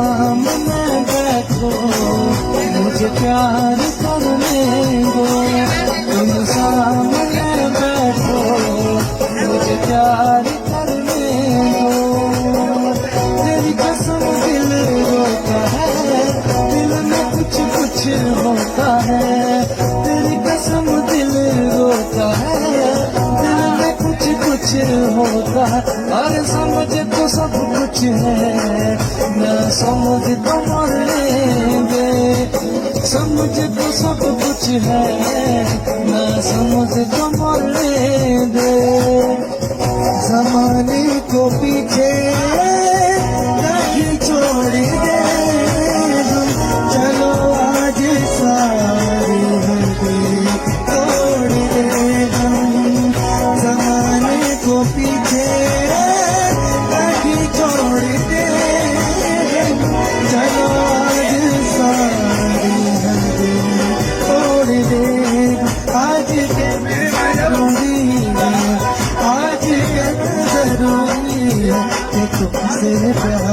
सामने बैठो मुझे प्यार करने दो, तुम सामने बैठो मुझे प्यार करने दो। तेरी कसम दिल रोता है, दिल में कुछ कुछ होता है। तेरी कसम दिल रोता है, दिल में कुछ कुछ होता है। और समझ तो सब कुछ है, ना समझ तो मर लेंगे। समझ तो सब कुछ है, ना समझ तो मर लेंगे। ज़माने को पीछे नहीं छोड़ दे हम, चलो आज सारी हदें तोड़ दे हम। ज़माने को पीछे नहीं छोड़ दे हम, चलो आज सारी हदें तोड़ दे। आज के जरूरी है, आज के जरूरी है कि तुमसे प्यार